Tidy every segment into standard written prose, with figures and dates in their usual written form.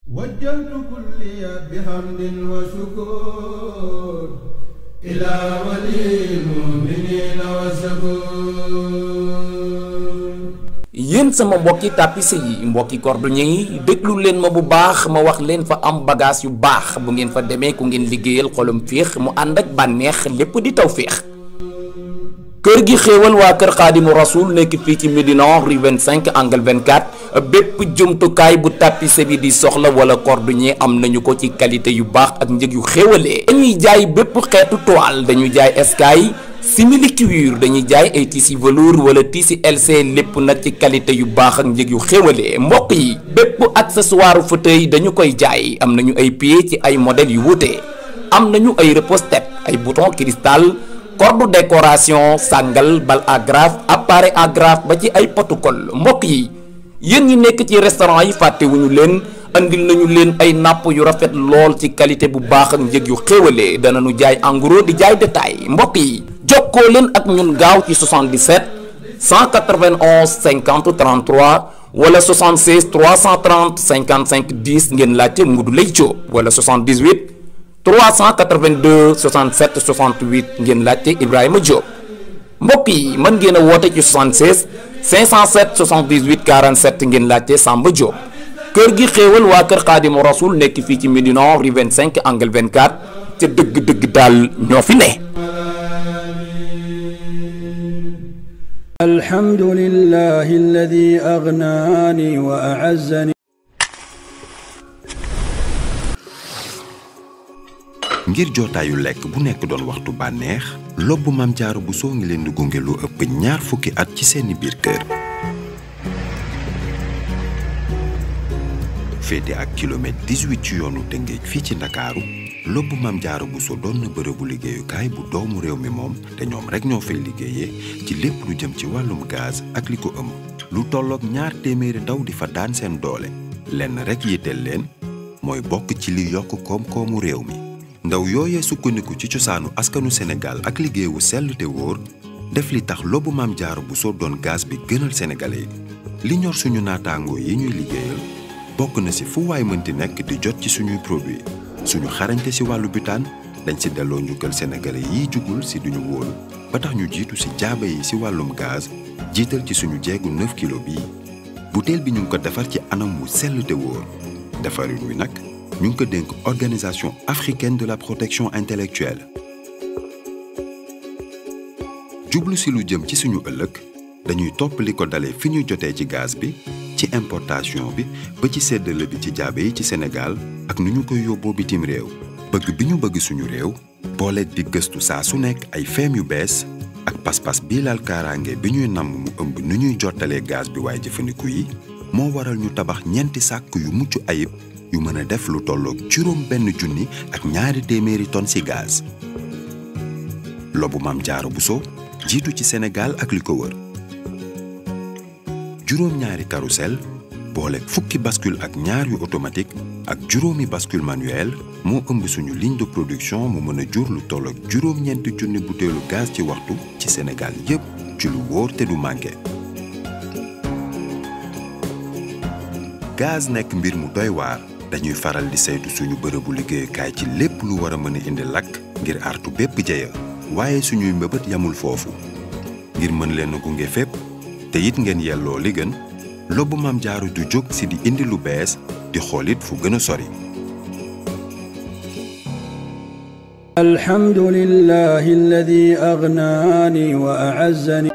وجهت كلي بحمد وشكر إلى ولي المؤمنين وشكور. yéen sama mbokki tapissier yi mbokki cordonnier yi déglu leen ma bu baax ma wax leen fa am bagage yu baax bu ngeen fa demee ku ngeen liggéeyal xolum féex mu ànd ak bànneex lépp di taw féex. kër gi xéewal waa kër xaadimu rasul nekk fii ci Médina rue 25 angle 24 bépp jumtukaay bu tapissier bi di soxla wala cordonnier am nañu ko ci qualité yu baax ak njëg yu xéewalee. dañuy jaay bépp xeetu toile dañuy jaay eskay simili cuir dañuy jaay ay tissu velours wala tissu LC lépp nag ci qualité yu baax ak njëg yu xéwalee. mbokk yi bépp accessoire fauteuil dañu koy jaay am nañu ay pieds ci ay modèles yu wuute am nañu ay repose-tête ay bouton cristal corde décoration sangal bal agrafe appareil agrafe ba ci ay protocole. mbokk yi yéen ñi nekk ci restaurant yi fàttewuñu leen andil nañu leen ay napp yu rafet lool ci qualité bu baax ak njëg yu xéwalee danañu jaay en gros di jaay détail. mbokk yi jokkoo leen ak ñun gaaw ci 77 191 50 33 wala 76 330 55 10 ngeen laajte Modou Lay Diop wala 78 382 67 68 ngeen laajte Ibrahima Diop. mbokk yi mën ngeen a woote ci 76 507 78 47 ngeen laajte Samba Diop. kër gi xéewal waa kër Xaadimu Rasul nekk fii ci Médina rue 25 angle 24 ca dëgg-dëgg daal ñoo fi ne. alhamdulillahi alladi aghnani wa a'azzani. ngir jotaayu lekk bu nekk doon waxtu bànneex lobbu Maam Jaara Buso ngi leen di gunge lu ëpp ñaar fukki at ci seeni biir kër. féete ak kilomètre 18 ci yoonu Tëngéej fii ci Ndakaaru lobbu Maam Jaara Buso doon na bërëbu liggéeyukaay bu doomu réew mi moom te ñoom rek ñoo fay liggéeyee ci lépp lu jëm ci wàllum gaz ak li ko ëmb. lu tolloog 200 ndaw di fa daan seen doole lenn rek yitteel leen mooy bokk ci li yokk koom-koomu réew mi. ndaw yooyee sukkandiku ci cosaanu askanu Sénégal ak liggéeyu sell te wóor def li tax lobbu Maam Jaara Buso doon gaz bi gënal sénégalais yi. li ñor suñu naataangoo yi ñuy liggéeyal bokk na ci fu waay mënti nekk di jot ci suñuy produit suñu xarañte ci wàllu butaan dañ ci delloo njukkal sénégalais yiy jugul ci duñu wóolu ba tax ñu jiitu ci jaaba yi ci wàllum gaz jiital ci suñu jeegu 9 kilo bii. butéel bi ñu ngi ko defar ci anam wu sell te wóor defarin wi nag ñu ngi ko dénk organisation africaine de la protection intellectuelle. jublu ci lu jëm ci suñu ëllëg dañuy topp li ko dalee fi ñuy jotee ci gaz bi ci importation bi ba ci séddale bi ci jaabe yi ci Sénégal ak nu ñu koy yóbboo bitim réew. bëgg bi ñu bëgg suñu réew booleeg di gëstu saa su nekk ay feem yu bees ak pas-pas bii laal kaaraange bi ñuy namm mu ëmb nu ñuy jottalee gaz bi waaye jëfandiku yi moo waral ñu tabax ñeenti sàkk yu mucc ayib yu mën a def lu tolloog 6,000 ak 200 tonnes ci gaz. lobbu Maam Jaara Buso jiitu ci Sénégal ak li ko wër. juróom-ñaari carrousel boole fukki bascule ak ñaar yu automatique ak juróomi bascule manuel moo ëmb suñu ligne de production mu mën a jur lu toll ak juróom-ñeenti junni butéelu gaz ci waxtu ci Sénégal yépp ci lu wóor te du manqué. gaz nekk mbir mu doy waar dañuy faral di saytu suñu bërëbu liggéeyukaay ci lépp lu war a mën a indi lakk ngir artu bépp jeya waaye suñuy mbëbët yamul foofu ngir mën leen a gunge fépp te it ngeen yelloo li gën lobbu Maam Jaara du jóg ci di indi lu bees di xoolit fu gën a sori. alhamdulillahi alladi aghnani wa a'azzani.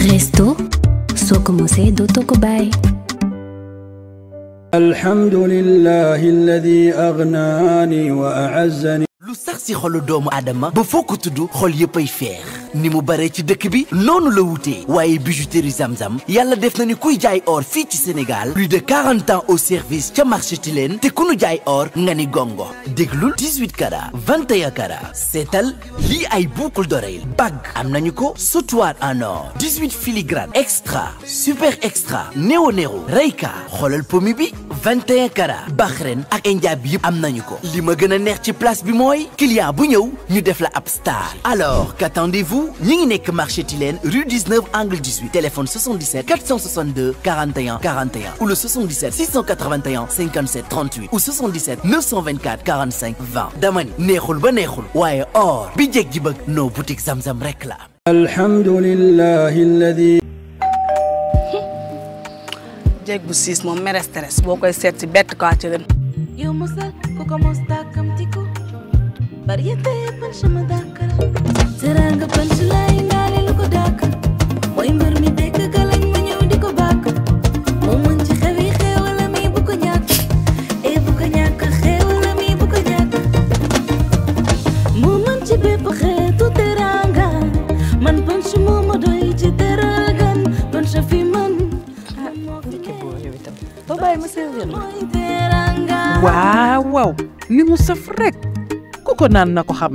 Resto soo ko mosee dootoo ko bàyyi. الحمد لله الذي أغناني وأعزني. lu sax ci xolu doomu adama ba foo ko tudd xol yëppay feex ni mu bare ci dëkk bi noonu la wutee waaye bijouterie Zamzam yàlla def na ni kuy jaay or fii ci Sénégal plus de 40 ans au service ca marché Tilène te ku nu jaay or nga ni gongo déglul 18 carats 21 carats seetal lii ay boucle d'oreille bague am nañu ko sautoir en or 18 filigrane extra super extra néo reyka xoolal pomi bi 21 carats Bahreïn ak India bi yëpp am nañu ko li ma gën a neex ci place bi mooy client bu ñëw ñu def la ab star alors qu'attendez-vous ñi ngi nekk marché Tilène rue 19 angle 18 téléphone 77 462 41 41 ou le 77 681 57 38 ou 77 924 45 20 dama ni neexul ba neexul waaye or bi jeg ji bëgg noo boutique Zamzam rek la alhamdulillahi alladi jeeg bu siis moom mere stress boo koy seet si bett kaa ci ren yow mosal ku ko mos tàkkamtiku variété punch ma dàkkal teranga punch lay ndaale lu ko dàkkal mooy mbër mi dekk galañ ma ñëw di ko bàkk moo mën ci xewi xeewala mi bu ko ñàkk bu ko ñàkk xeewala mi bu ko ñàkk moo mën ci bépp xeetu teranga man punch moo ma doy ci terangan punch fi man doo bàyyi ma servir waaw waaw li mu saf rek ku ko naan na ko xam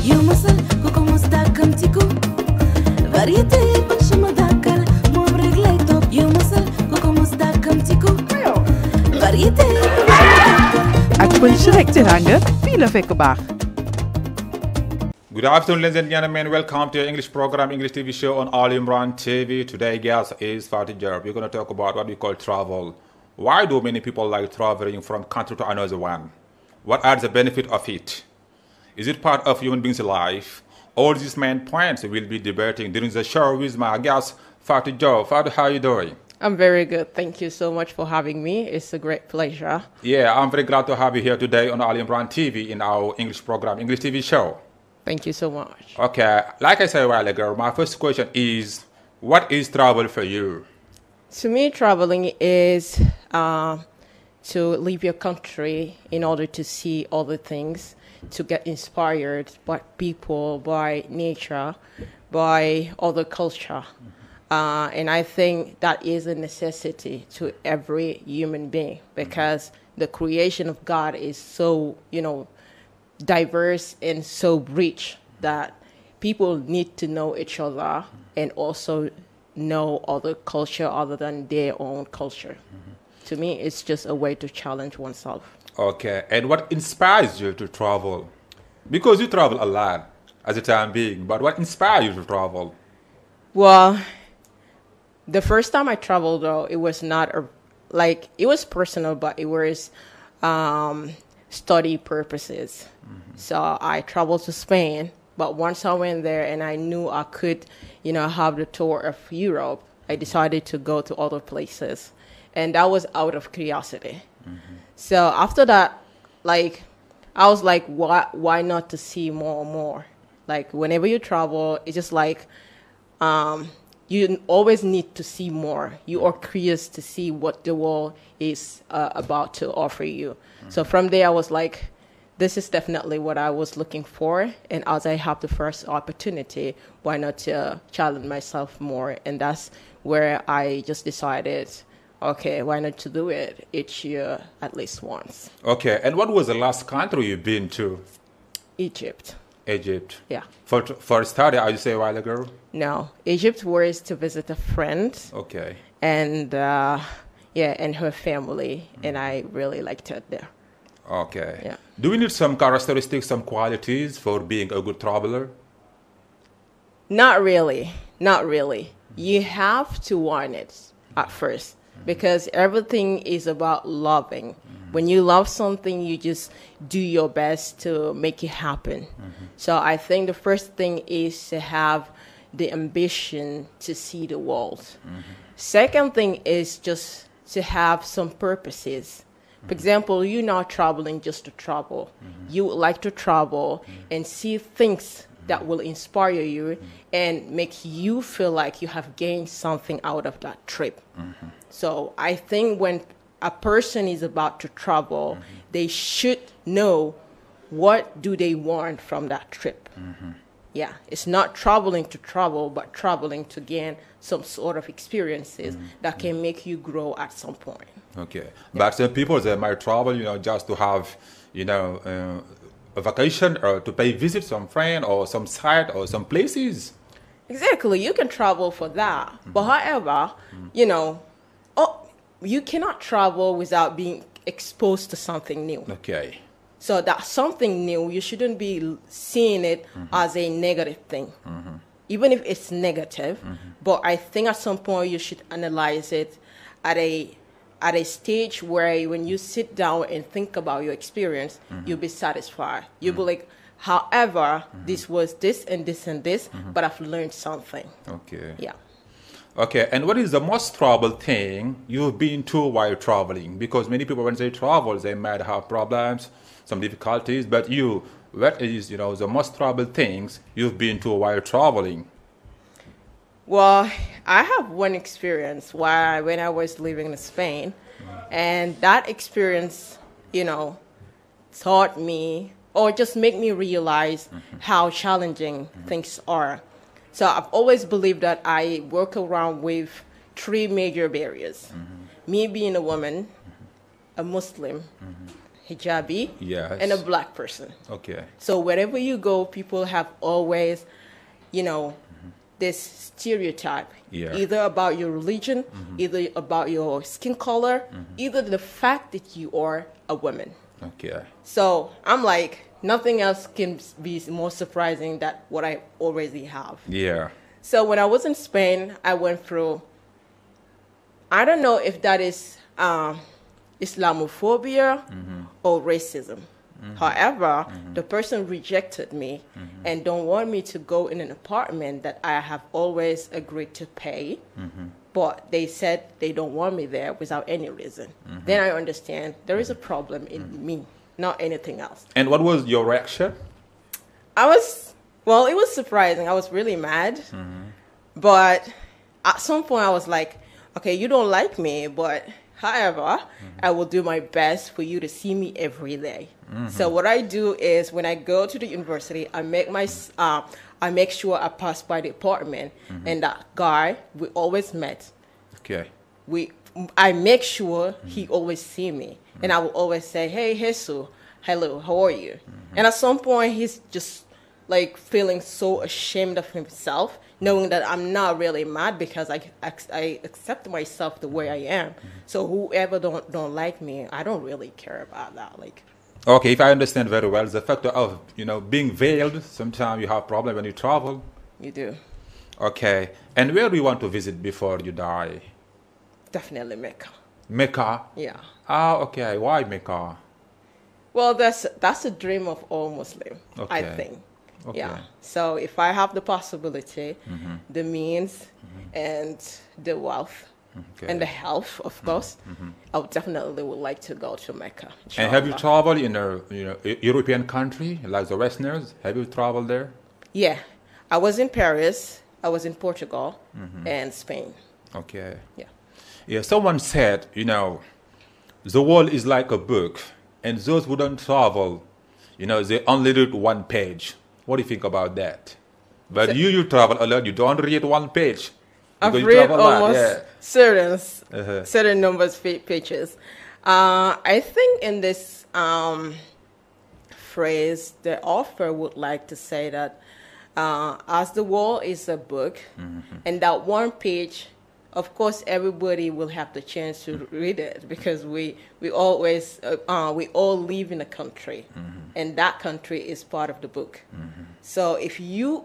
yow mosal ku ko mos tàkkamtiku variété punch ma dàkkal moom rek lay topp yow mosal ku ko mos tàkkamtiku variété punch ma dàkkal ak punch rek teranga fii la fekk baax. Good afternoon, ladies and gentlemen. Welcome to your English program, English TV show on Ali Imran TV. Today, guest is FATOU. We're going to talk about what we call travel. Why do many people like traveling from country to another one? What are the benefits of it? Is it part of human being's life? All these main points we'll be debating during the show with my guest, FATOU. FATOU, how are you doing? I'm very good. Thank you so much for having me. It's a great pleasure. Yeah, I'm very glad to have you here today on Ali Imran TV in our English program, English TV show. Thank you so much. Okay, like I said a while ago, my first question is, what is travel for you? To me, traveling is to leave your country in order to see other things, to get inspired by people, by nature, by other culture. And I think that is a necessity to every human being because the creation of God is so, diverse and so rich that people need to know each other and also know other culture other than their own culture. To me, it's just a way to challenge oneself. Okay, and what inspires you to travel? Because you travel a lot as a time being, but what inspires you to travel? Well, the first time I traveled, though, it was not it was personal, but it was study purposes. So I traveled to Spain, but once I went there and I knew I could, have the tour of Europe, I decided to go to other places. And that was out of curiosity. So after that, I was like, why not to see more and more? Like whenever you travel, it's just like, you always need to see more. You are curious to see what the world is about to offer you. So from there, I was like, this is definitely what I was looking for. And as I have the first opportunity, why not challenge myself more? And that's where I just decided, okay, why not to do it each year at least once. Okay, and what was the last country you've been to? Egypt. Egypt. Yeah. For study, as you say a while ago? No, Egypt was to visit a friend. Okay. And and her family, and I really liked it there. Okay. Yeah. Do we need some characteristics, some qualities for being a good traveler? Not really. Not really. You have to want it at first because everything is about loving. When you love something, you just do your best to make it happen. So I think the first thing is to have the ambition to see the world. Second thing is just to have some purposes. For example, you're not traveling just to travel. You would like to travel and see things that will inspire you and make you feel like you have gained something out of that trip. So I think when a person is about to travel, they should know what do they want from that trip. Yeah, it's not traveling to travel, but traveling to gain some sort of experiences that can make you grow at some point. Okay, but some people, they might travel, you know, just to have, you know, a vacation or to pay visit some friend or some site or some places. Exactly, you can travel for that. But however, you know, you cannot travel without being exposed to something new. Okay. So that something new, you shouldn't be seeing it as a negative thing, even if it's negative. But I think at some point you should analyze it at a stage where when you sit down and think about your experience, you'll be satisfied. You'll be like, however, this was this and this and this, but I've learned something. Okay. Yeah. Okay, and what is the most trouble thing you've been to while traveling? Because many people, when they travel, they might have problems, some difficulties, but you, what is, you know, the most trouble things you've been to while traveling? Well, I have one experience when I was living in Spain, and that experience, you know, taught me or just made me realize how challenging things are. So I've always believed that I work around with 3 major barriers. Me being a woman, a Muslim, hijabi, and a black person. Okay. So wherever you go, people have always, you know, this stereotype, either about your religion, either about your skin color, either the fact that you are a woman. Okay. So I'm like, nothing else can be more surprising than what I already have. Yeah. So when I was in Spain, I went through, I don't know if that is Islamophobia or racism. However, the person rejected me and don't want me to go in an apartment that I have always agreed to pay. But they said they don't want me there without any reason. Then I understand there is a problem in me, not anything else. And what was your reaction? Well, it was surprising. I was really mad. But at some point I was like, okay, you don't like me, but however, I will do my best for you to see me every day. So what I do is when I go to the university, I make sure I pass by the apartment, and that guy we always met. Okay. I make sure he always see me, and I will always say, "Hey, Jesus, hello, how are you?" And at some point, he's just like feeling so ashamed of himself, knowing that I'm not really mad because I accept myself the way I am. So whoever don't like me, I don't really care about that. Like. Okay, if I understand very well, the factor of, you know, being veiled, sometimes you have problem when you travel. You do. Okay, and where do you want to visit before you die? Definitely Mecca. Mecca? Yeah. Ah, okay. Why Mecca? Well, that's a dream of all Muslims, I think. Okay. Yeah. So if I have the possibility, the means, and the wealth, and the health, of course, I would definitely like to go to Mecca. And have you traveled in a European country like the Westerners? Have you traveled there? Yeah, I was in Paris, I was in Portugal, and Spain. Okay. Yeah. Yeah. Someone said, you know, the world is like a book, and those who don't travel, you know, they only read one page. What do you think about that? But you travel a lot. You don't read one page. I've read almost certain numbers pages. I think in this phrase, the author would like to say that as the world is a book, and that one page, of course, everybody will have the chance to read it because we all live in a country, and that country is part of the book. So if you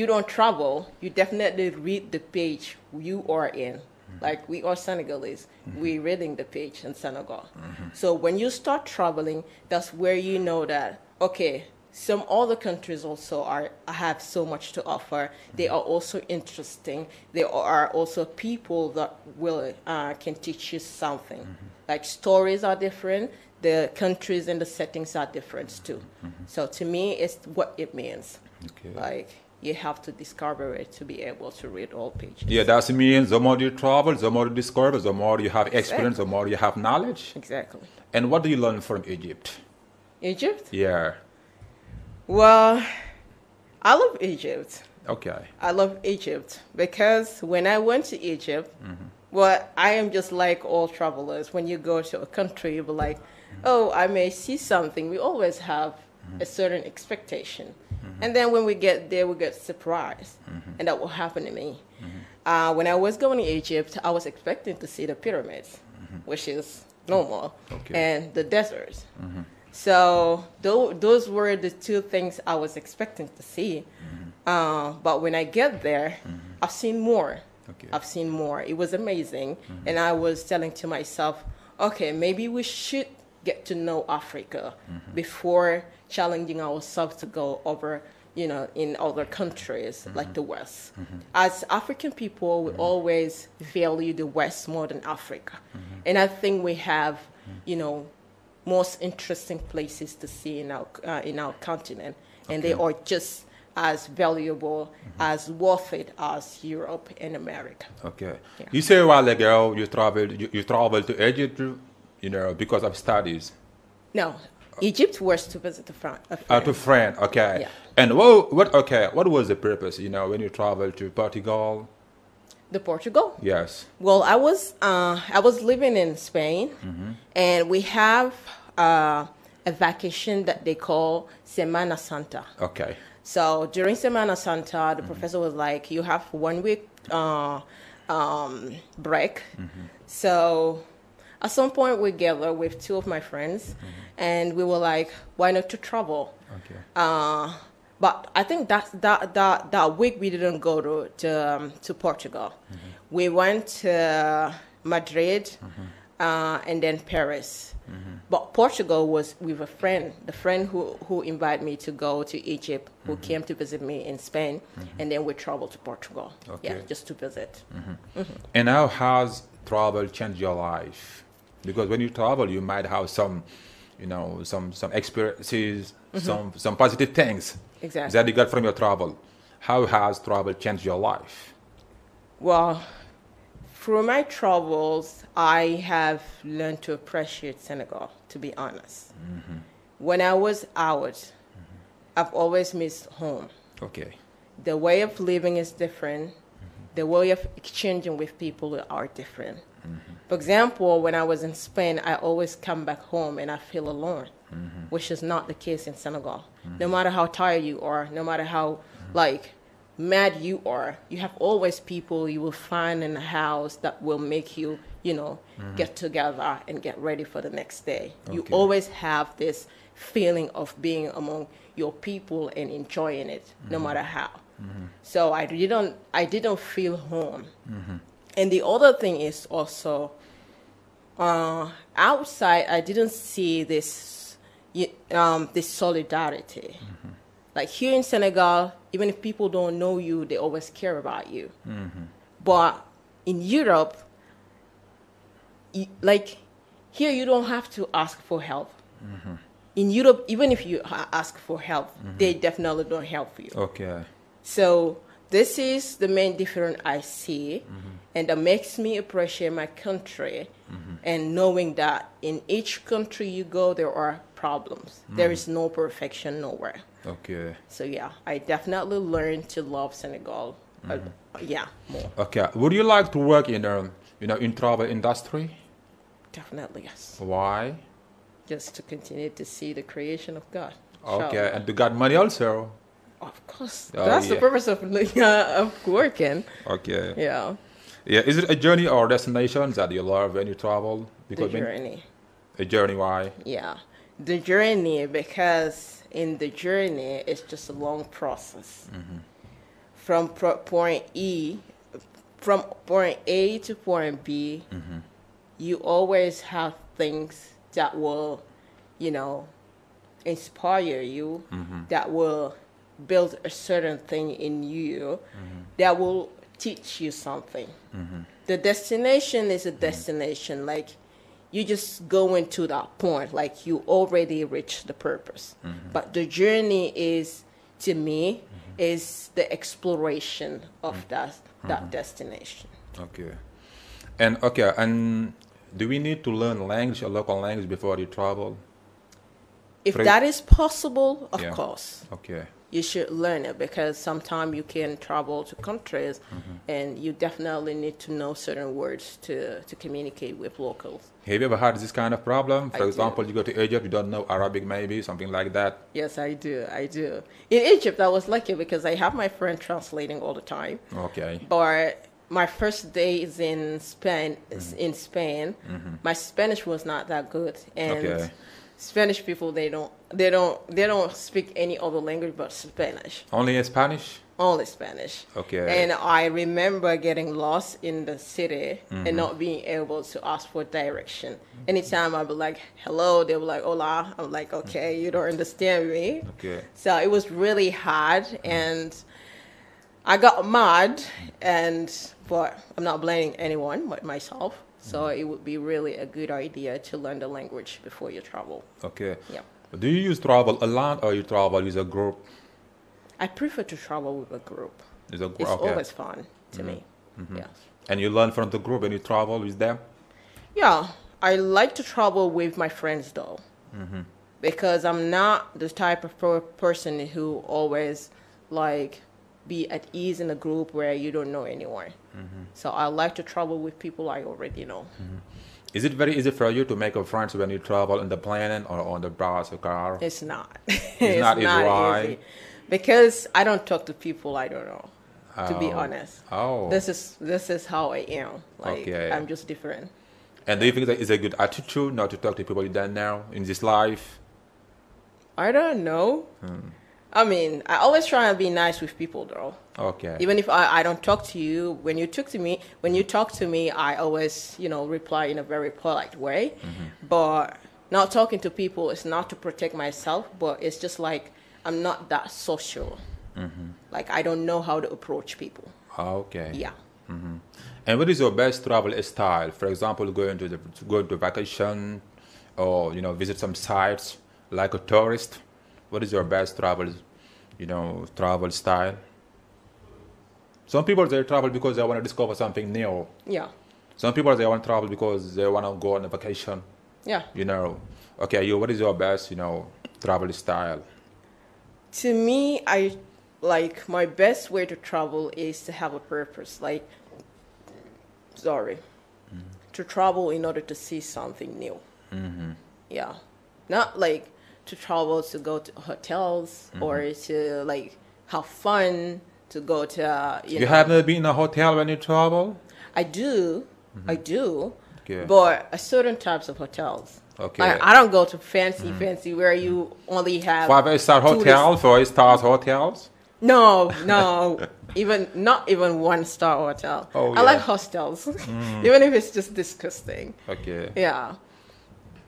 don't travel, you definitely read the page you are in. Like we are Senegalese, we're reading the page in Senegal. So when you start traveling, that's where you know that, okay, some other countries also have so much to offer. They are also interesting. There are also people that can teach you something. Like stories are different. The countries and the settings are different too. So to me, it's what it means. Okay. Like, you have to discover it to be able to read all pages. Yeah, that means the more you travel, the more you discover, the more you have experience, Exactly. the more you have knowledge. Exactly. And what do you learn from Egypt? Egypt? Yeah. Well, I love Egypt. Okay. I love Egypt because when I went to Egypt, well, I am just like all travelers. When you go to a country, you'll be like, oh, I may see something. We always have a certain expectation. And then when we get there, we get surprised. And that will happen to me. When I was going to Egypt, I was expecting to see the pyramids, which is normal, and the deserts. So those were the two things I was expecting to see. But when I get there, I've seen more. I've seen more. It was amazing. And I was telling to myself, okay, maybe we should get to know Africa before challenging ourselves to go over, you know, in other countries like the West. As African people, we always value the West more than Africa. And I think we have, you know, most interesting places to see in our continent. And they are just as valuable, as worth it as Europe and America. Okay. Yeah. You say a while ago you traveled to Egypt, you know, because of studies. No, Egypt was to visit a friend. To friend, okay. Yeah. And what was the purpose, you know, when you traveled to Portugal? The Portugal? Yes. Well, I was living in Spain, and we have a vacation that they call Semana Santa. Okay. So during Semana Santa, the professor was like, you have 1 week break. So at some point we gathered with two of my friends, and we were like, why not to travel? Okay. But I think that week we didn't go to Portugal. We went to Madrid and then Paris. But Portugal was with a friend, the friend who invited me to go to Egypt, who came to visit me in Spain, and then we traveled to Portugal. Okay. Yeah, just to visit. And how has travel changed your life? Because when you travel, you might have some, you know, some experiences, some positive things Exactly. that you got from your travel. How has travel changed your life? Well, through my travels, I have learned to appreciate Senegal, to be honest. When I was out, I've always missed home. Okay. The way of living is different. The way of exchanging with people are different. For example, when I was in Spain, I always come back home and I feel alone, which is not the case in Senegal. No matter how tired you are, no matter how, like, mad you are, you have always people you will find in the house that will make you, you know, get together and get ready for the next day. You always have this feeling of being among your people and enjoying it, no matter how. So I didn't feel home. And the other thing is also, outside I didn't see this solidarity. Like here in Senegal, even if people don't know you, they always care about you. But in Europe, like here, you don't have to ask for help. In Europe, even if you ask for help, they definitely don't help you. Okay. So this is the main difference I see, and that makes me appreciate my country, and knowing that in each country you go, there are problems. There is no perfection nowhere. Okay. So yeah, I definitely learned to love Senegal. Yeah, more. Okay. Would you like to work in in travel industry? Definitely yes. Why? Just to continue to see the creation of God. Okay, and to get money also. Of course, Oh, that's the yeah. purpose of working. Okay. Yeah, Yeah. Is it a journey or destination that you love when you travel? the journey. A journey. Why? Yeah, the journey, because in the journey it's just a long process. From point A to point B, you always have things that will, you know, inspire you, that will build a certain thing in you, that will teach you something. The destination is a destination, like you just go into that point, like you already reached the purpose. But the journey is to me is the exploration of that destination. Okay. And do we need to learn language, a local language, before you travel? If that is possible, of course. Okay. You should learn it, because sometimes you can travel to countries and you definitely need to know certain words to communicate with locals. Have you ever had this kind of problem? For example, you go to Egypt, you don't know Arabic maybe, something like that? Yes, I do. In Egypt, I was lucky because I have my friend translating all the time. Okay. But my first days in Spain, my Spanish was not that good, and Spanish people they don't speak any other language but Spanish. Only Spanish? Only Spanish. Okay. And I remember getting lost in the city and not being able to ask for direction. Anytime I'd be like, hello, they were like, hola. I'm like, okay, you don't understand me. Okay. So it was really hard, and I got mad, but I'm not blaming anyone but myself. So it would be really a good idea to learn the language before you travel. Okay. Yeah. Do you use travel alone or you travel with a group? I prefer to travel with a group. It's always fun to me. Yes. And you learn from the group when you travel with them? Yeah. I like to travel with my friends though. Because I'm not the type of person who always like be at ease in a group where you don't know anyone. So I like to travel with people I already know. Is it very easy for you to make friends when you travel in the plane or on the bus or car? It's not. It's not easy. Because I don't talk to people I don't know, to be honest. Oh. This is how I am. Like, I'm just different. And do you think that is a good attitude not to talk to people you don't know in this life? I don't know. I mean, I always try and be nice with people, though. Okay. Even if I don't talk to you, when you talk to me, I always, reply in a very polite way. But not talking to people is not to protect myself, but it's just like I'm not that social. Like I don't know how to approach people. Okay. Yeah. And what is your best travel style? For example, going to vacation, or visit some sites like a tourist. What is your best travel style? Some people, they travel because they want to discover something new. Yeah. Some people, they want to travel because they want to go on a vacation. Yeah. Okay, what is your best, travel style? To me, my best way to travel is to have a purpose. To travel in order to see something new. Yeah. Not like to travel to go to hotels or to have fun, to go to You have never been in a hotel when you travel? I do. Okay. But a certain types of hotels. Okay. I don't go to fancy where you only have 5-star hotel, 4-star hotels? No. Not even 1-star hotel. I like hostels. Even if it's just disgusting. Okay. Yeah.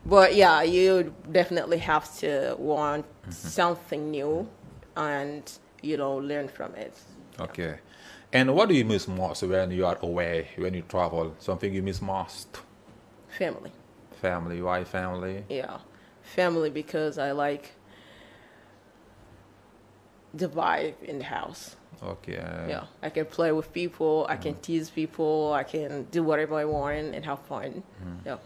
But yeah, you definitely have to want something new and, learn from it. Okay. And what do you miss most when you are away, when you travel? Something you miss most? Family. Family. Why family? Yeah. Family, because I like the vibe in the house. Okay. Yeah. I can play with people. I can tease people. I can do whatever I want and have fun. Yeah.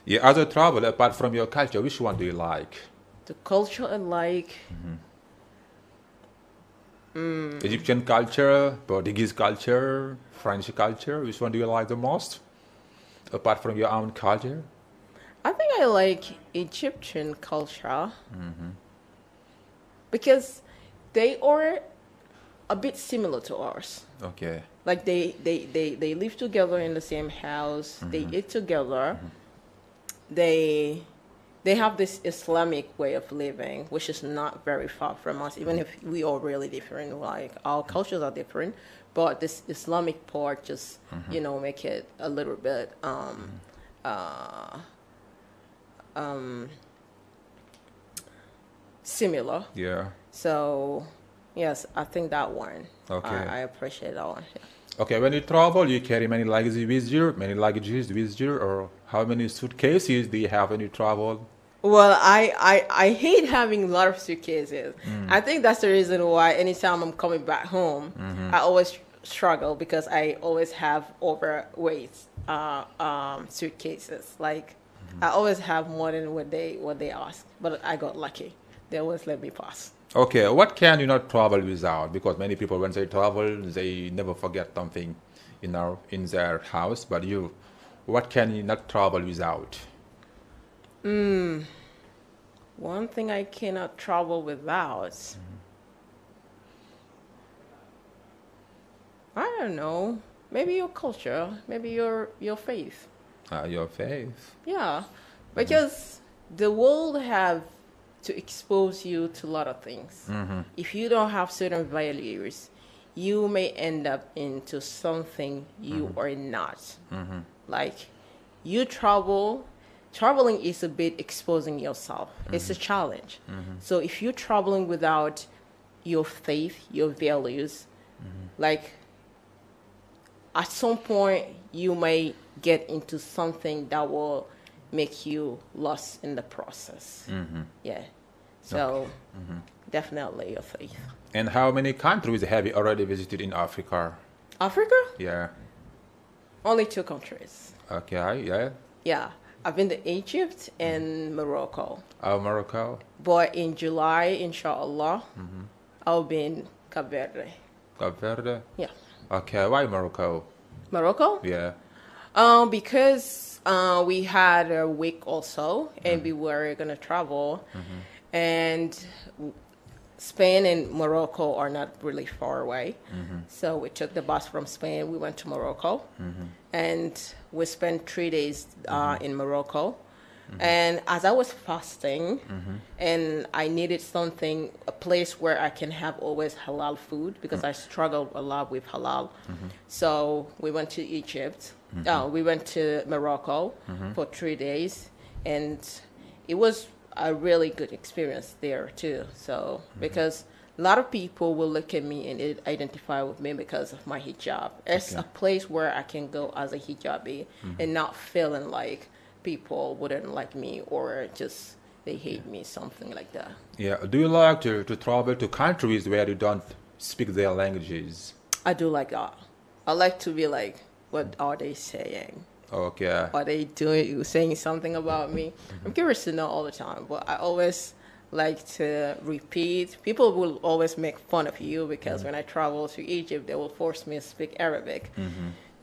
Yeah, as a traveler, apart from your culture, which one do you like? The culture I like. Egyptian culture, Portuguese culture, French culture. Which one do you like the most? Apart from your own culture? I think I like Egyptian culture. Because they are a bit similar to ours. Okay. Like they live together in the same house. They eat together. They have this Islamic way of living, which is not very far from us, even if we are really different. Like our cultures are different, but this Islamic part just make it a little bit similar. Yeah. So yes, I think that one. Okay. I appreciate that one. Yeah. Okay, when you travel, you carry many luggages with you, or how many suitcases do you have when you travel? Well, I hate having a lot of suitcases. I think that's the reason why anytime I'm coming back home, I always struggle because I always have overweight suitcases. Like I always have more than what they ask. But I got lucky. They always let me pass. Okay, what can you not travel without? Because many people, when they travel, they never forget something in their house. But you, what can you not travel without? One thing I cannot travel without. I don't know. Maybe your culture. Maybe your faith. Your faith. Yeah, because the world have to expose you to a lot of things. If you don't have certain values, you may end up into something you are not. Like you traveling is a bit exposing yourself. It's a challenge. So if you're traveling without your faith, your values, like at some point you may get into something that will make you lost in the process. Yeah. So definitely your faith. And how many countries have you already visited in Africa? Africa? Yeah. Only 2 countries. Okay, yeah. Yeah. I've been to Egypt and Morocco. Oh, Morocco. But in July, inshallah, I'll be in Cape Verde. Cape Verde? Yeah. Okay, why Morocco? Morocco? Yeah. Because we had a week also, and we were going to travel. And Spain and Morocco are not really far away. So we took the bus from Spain. We went to Morocco. And we spent 3 days in Morocco. And as I was fasting, and I needed something, a place where I can have always halal food, because I struggled a lot with halal. So we went to Egypt. We went to Morocco for 3 days. And it was a really good experience there too. So because a lot of people will look at me and identify with me because of my hijab. It's a place where I can go as a hijabi and not feeling like people wouldn't like me or just they hate me, something like that. Yeah. Do you like to travel to countries where you don't speak their languages? I do like that. I like to be like, what are they saying? Okay. Are they saying something about me? I'm curious to know all the time, but I always like to repeat. People will always make fun of you because when I travel to Egypt, they will force me to speak Arabic.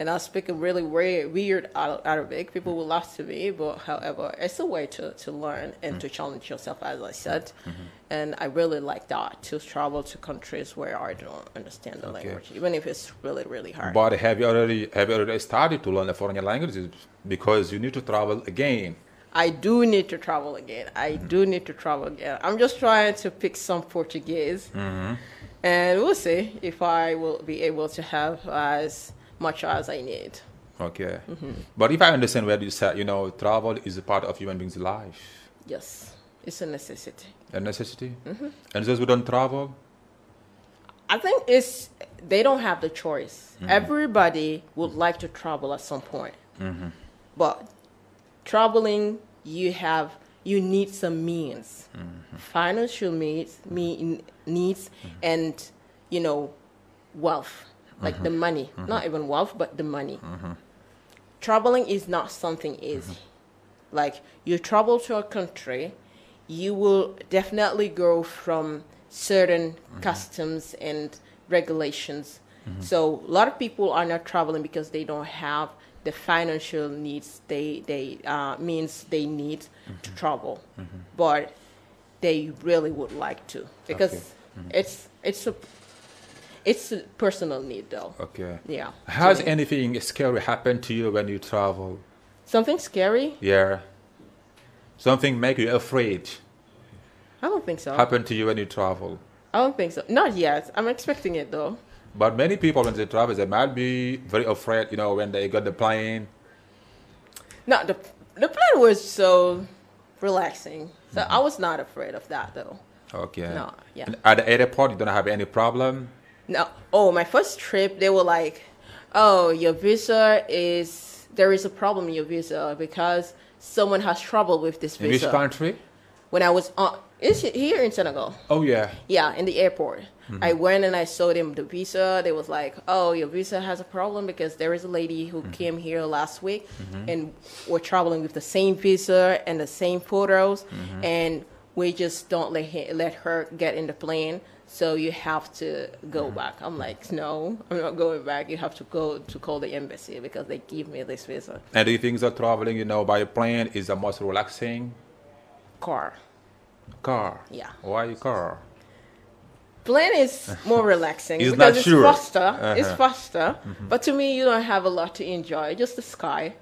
And I'll speak a really weird Arabic. People will laugh to me, but however, it's a way to learn and to challenge yourself, as I said. And I really like that, to travel to countries where I don't understand the language, even if it's really, really hard. But have you already started to learn a foreign language? Because you need to travel again. I do need to travel again. I'm just trying to pick some Portuguese. And we'll see if I will be able to have as much as I need. Okay. But if I understand what you said, travel is a part of human being's life. Yes. It's a necessity. A necessity? And those who don't travel? I think they don't have the choice. Everybody would like to travel at some point. But traveling, you need some means. Financial needs and, wealth. Like the money, not even wealth, but the money. Traveling is not something easy. Like you travel to a country, you will definitely go from certain customs and regulations. So a lot of people are not traveling because they don't have the financial needs means they need to travel, but they really would like to because it's a personal need, though. Okay. Yeah. Has anything scary happened to you when you travel? Something scary? Yeah. Something make you afraid? I don't think so. Happened to you when you travel? I don't think so. Not yet. I'm expecting it, though. But many people, when they travel, they might be very afraid, when they got the plane. No, the plane was so relaxing. So I was not afraid of that, though. Okay. No, yeah. And at the airport, you don't have any problem? No. Oh, my first trip, they were like, oh, there is a problem in your visa because someone has trouble with this visa. In which country? when I was on, it's here in Senegal. Oh, yeah. Yeah, in the airport. I went and I showed them the visa. They was like, oh, your visa has a problem because there is a lady who came here last week and we're traveling with the same visa and the same photos. And we just don't let her get in the plane. So you have to go back. I'm like, no, I'm not going back. You have to go to call the embassy because they give me this visa. And do you think that traveling, you know, by plane is the most relaxing? Car. Car? Yeah. Why car? Plane is more relaxing It's because not it's sure. faster. It's faster. But to me, you don't have a lot to enjoy, just the sky.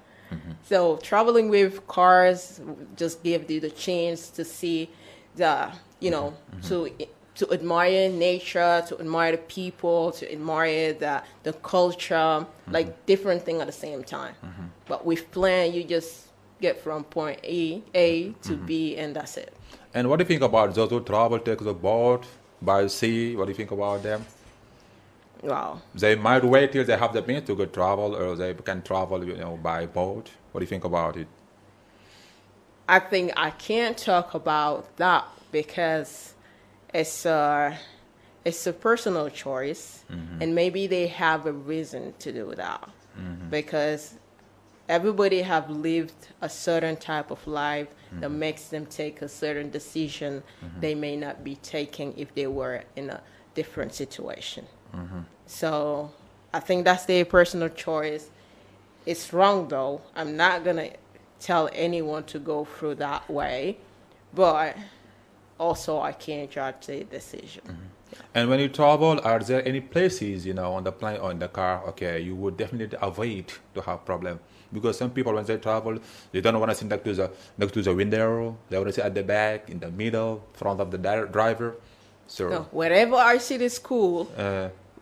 So traveling with cars just gives you the chance to see the, you know, to admire nature, to admire the people, to admire the culture, like different thing at the same time. But with plane, you just get from point A to B, and that's it. And what do you think about those who travel, take the boat by sea? What do you think about them? Wow. They might wait till they have the means to go travel, or they can travel, you know, by boat. What do you think about it? I think I can't talk about that because it's a personal choice, and maybe they have a reason to do that because everybody have lived a certain type of life that makes them take a certain decision they may not be taking if they were in a different situation. So I think that's their personal choice. It's wrong though. I'm not gonna tell anyone to go through that way, but also I can't judge the decision. And when you travel, are there any places, you know, on the plane or in the car, okay, you would definitely avoid to have problem? Because some people, when they travel, they don't want to sit next to the window. They want to sit at the back, in the middle, front of the driver. So no, wherever I sit is cool,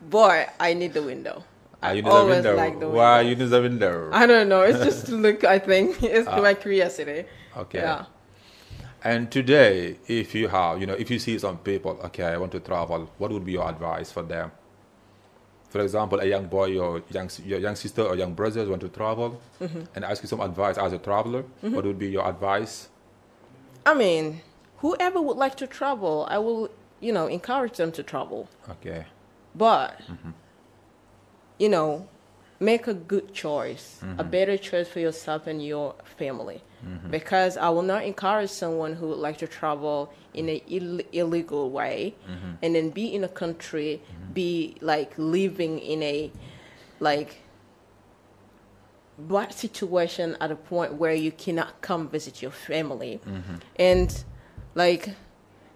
but I need the window. I you need always the window. like the window. Why you need the window? I don't know. It's just to look, I think. It's my curiosity. Okay. Yeah. And today, if you have, you know, if you see some people, okay, I want to travel, what would be your advice for them? For example, a young boy or your young sister or young brothers want to travel and ask you some advice as a traveler. What would be your advice? I mean, whoever would like to travel, I will, you know, encourage them to travel. Okay. But, you know, make a good choice, a better choice for yourself and your family. Because I will not encourage someone who would like to travel in an illegal way and then be in a country, be like living in a like bad situation at a point where you cannot come visit your family. And like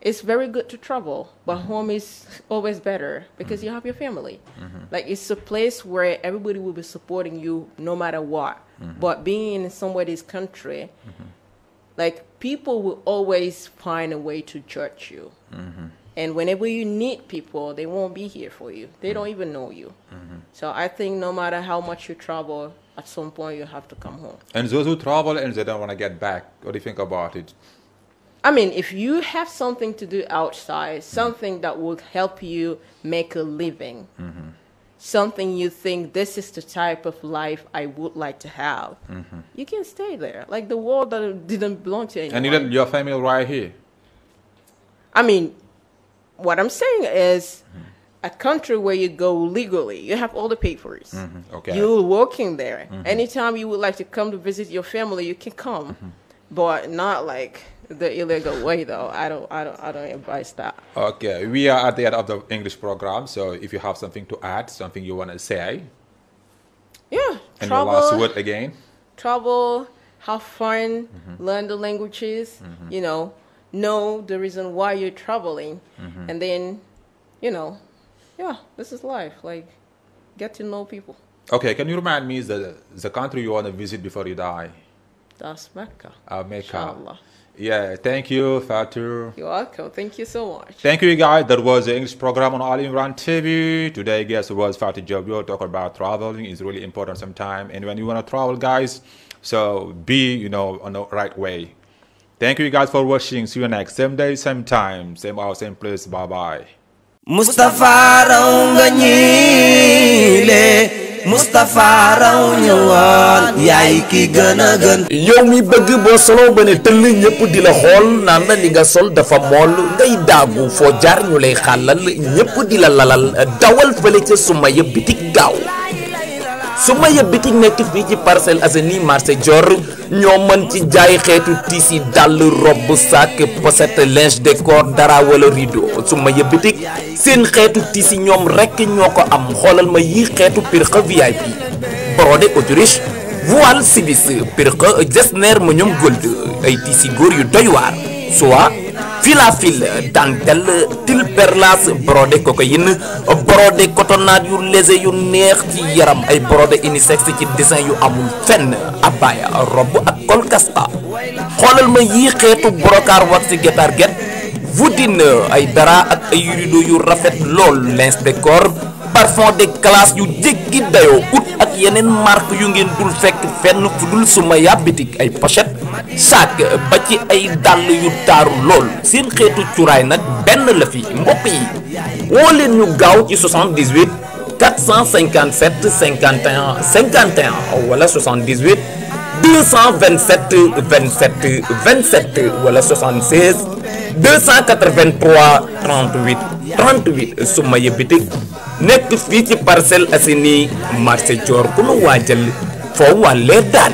it's very good to travel, but home is always better because you have your family. Like it's a place where everybody will be supporting you no matter what. But being in somebody's country, like people will always find a way to judge you. And whenever you need people, they won't be here for you. They don't even know you. So I think no matter how much you travel, at some point you have to come home. And those who travel and they don't want to get back, what do you think about it? I mean, if you have something to do outside, something that would help you make a living, something you think this is the type of life I would like to have, you can stay there. Like the world that didn't belong to anyone. And even your family right here. I mean, what I'm saying is a country where you go legally, you have all the papers. Okay. You're working there. Anytime you would like to come to visit your family, you can come, but not like the illegal way though. I don't advise that. Okay, we are at the end of the English program, so if you have something to add, something you want to say. Yeah. And your last word again. Travel, have fun, learn the languages, you know the reason why you're traveling, and then, you know, yeah, this is life. Like, get to know people. Okay, can you remind me the country you want to visit before you die? That's Mecca. Mecca. Inshallah. Yeah, thank you, FATOU. You're welcome. Thank you so much. Thank you, guys. That was the English program on Ali Imran TV. Today, guest was FATOU. We will talk about traveling. It's really important sometimes. And when you want to travel, guys, so be, you know, on the right way. Thank you, guys, for watching. See you next. Same day, same time, same hour, same place. Bye-bye. Mustafa raw nga ñiile Moustapha raw ñëwaat yaay ki gën a gën. yow mi bëgg boo solo ba ne tëll ñëpp di la xool naan la li nga sol dafa mool ngay daagu foo jaar ñu lay xàllal ñëpp di la lalal dawal fële ca Soumaya bitik gaaw. Soumaya bitik nekk fii ci Parcelles Assainies marché Dior ñoo mën ci jaay xeetu tissu dàll robe sac pochette linge de corps dara wala rideau. Soumaya bitik seen xeetu tissu ñoom rekk ñoo ko am xoolal ma yi xeetu pirxa VIP brodé autriche voile sivis pirxa jesner ma ñoom gold ay tissu góor yu doy waar soit fil à fil dentelle til perlas brodé cocaïne brodé cotonnade yu léger yu neex ci yaram ay brodé unisex ci dessin yu amul fenn abaya robe ak col casta xoolal ma yii xeetu brocart wax ci guétar guet voudine ay dara ak ay rideau yu rafet lool linge de corps parfum de classe yu jéggi dayoo ut ak yeneen marque yu ngeen dul fekk fenn fu dul Soumaya bitik ay pochette sac ba ci ay dàll yu taaru lool seen xeetu cuuraay nag benn la fi mbokk yi woo leen ñu gaaw ci 78 457 51 51 wala 78 227 27 27 wala 76 283 38 38 Soumaya bitik nekk fii ci Parcelles Assainies marché Dior ku nu waajal foo wàllee daal.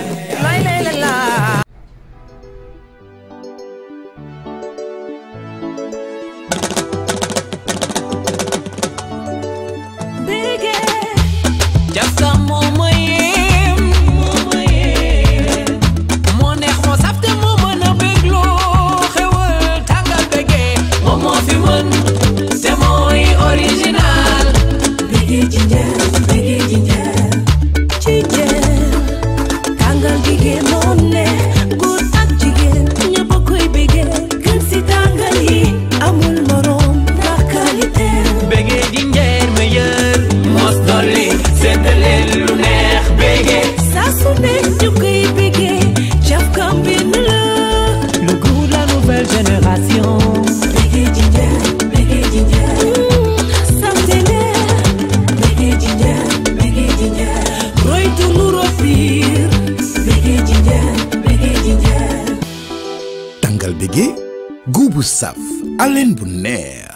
Guubu saf alen bu neex